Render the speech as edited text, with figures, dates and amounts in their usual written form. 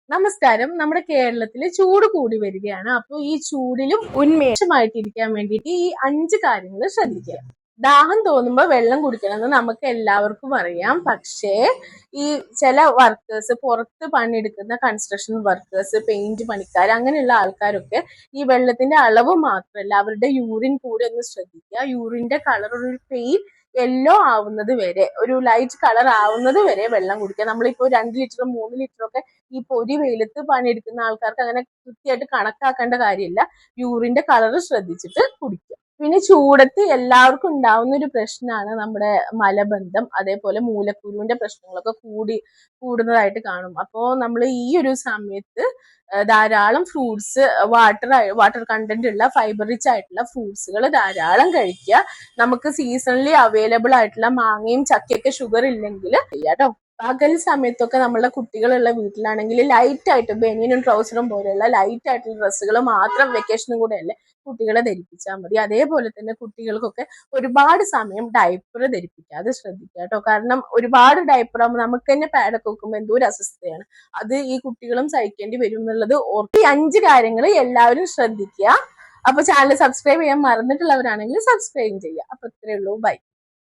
നമസ്കാരം. നമ്മുടെ കേരളത്തില് ചൂട് കൂടി വരികയാണ്. അപ്പോൾ ഈ ചൂടിലും ഉന്മേഷമായിട്ടിരിക്കാൻ വേണ്ടിയിട്ട് ഈ 5 കാര്യങ്ങൾ ശ്രദ്ധിക്കുക. ദാഹം തോന്നുമ്പോൾ വെള്ളം കുടിക്കണമെന്ന് നമുക്ക് എല്ലാവർക്കും അറിയാം. പക്ഷേ ഈ ചില വർക്കേഴ്സ്, പുറത്ത് പണിയെടുക്കുന്ന കൺസ്ട്രക്ഷൻ വർക്കേഴ്സ്, പെയിന്റ് പണിക്കാർ, അങ്ങനെയുള്ള ആൾക്കാരൊക്കെ ഈ വെള്ളത്തിന്റെ അളവ് മാത്രമല്ല അവരുടെ യൂറിൻ കൂടെ ഒന്ന് ശ്രദ്ധിക്കുക. യൂറിന്റെ കളർ ഒരു പെയിൽ യെല്ലോ ആവുന്നത് വരെ, ഒരു ലൈറ്റ് കളർ ആവുന്നത് വരെ വെള്ളം കുടിക്കുക. നമ്മളിപ്പോ 2 ലിറ്റർ 3 ലിറ്റർ ഒക്കെ ഈ പൊരി വെയിലത്ത് പണിയെടുക്കുന്ന ആൾക്കാർക്ക് അങ്ങനെ കൃത്യമായിട്ട് കണക്കാക്കേണ്ട കാര്യമില്ല. യൂറിന്റെ കളർ ശ്രദ്ധിച്ചിട്ട് കുടിക്കുക. പിന്നെ ചൂടത്ത് എല്ലാവർക്കും ഉണ്ടാവുന്ന ഒരു പ്രശ്നമാണ് നമ്മുടെ മലബന്ധം, അതേപോലെ മൂലക്കുരുവിന്റെ പ്രശ്നങ്ങളൊക്കെ കൂടുന്നതായിട്ട് കാണും. അപ്പോൾ നമ്മൾ ഈ ഒരു സമയത്ത് ധാരാളം ഫ്രൂട്ട്സ്, വാട്ടർ കണ്ടന്റ് ഉള്ള ഫൈബർ റിച്ച് ആയിട്ടുള്ള ഫ്രൂട്ട്സുകൾ ധാരാളം കഴിക്കുക. നമുക്ക് സീസണലി അവൈലബിൾ ആയിട്ടുള്ള മാങ്ങയും ചക്കയൊക്കെ ഷുഗർ ഇല്ലെങ്കിൽ ചെയ്യാട്ടോ. പകൽ സമയത്തൊക്കെ നമ്മളുടെ കുട്ടികളുള്ള വീട്ടിലാണെങ്കിൽ ലൈറ്റ് ആയിട്ട് ബനിയനും ട്രൗസറും പോലെയുള്ള ലൈറ്റ് ആയിട്ടുള്ള ഡ്രസ്സുകൾ മാത്രം വെക്കേഷനും കൂടെ അല്ലേ കുട്ടികളെ ധരിപ്പിച്ചാൽ മതി. അതേപോലെ തന്നെ കുട്ടികൾക്കൊക്കെ ഒരുപാട് സമയം ഡയപ്പർ ധരിപ്പിക്കാതെ ശ്രദ്ധിക്കുക കേട്ടോ. കാരണം ഒരുപാട് ഡയപ്പർ ആകുമ്പോൾ നമുക്ക് തന്നെ പാഡൊക്കെ വെക്കുമ്പോൾ എന്തോ ഒരു അസ്വസ്ഥതയാണ്. അത് ഈ കുട്ടികളും സഹിക്കേണ്ടി വരും എന്നുള്ളത് ഓർത്ത് ഈ 5 കാര്യങ്ങൾ എല്ലാവരും ശ്രദ്ധിക്കുക. അപ്പൊ ചാനൽ സബ്സ്ക്രൈബ് ചെയ്യാൻ മറന്നിട്ടുള്ളവരാണെങ്കിൽ സബ്സ്ക്രൈബ് ചെയ്യുക. അപ്പൊ ഇത്രയേ ഉള്ളൂ. ബൈ.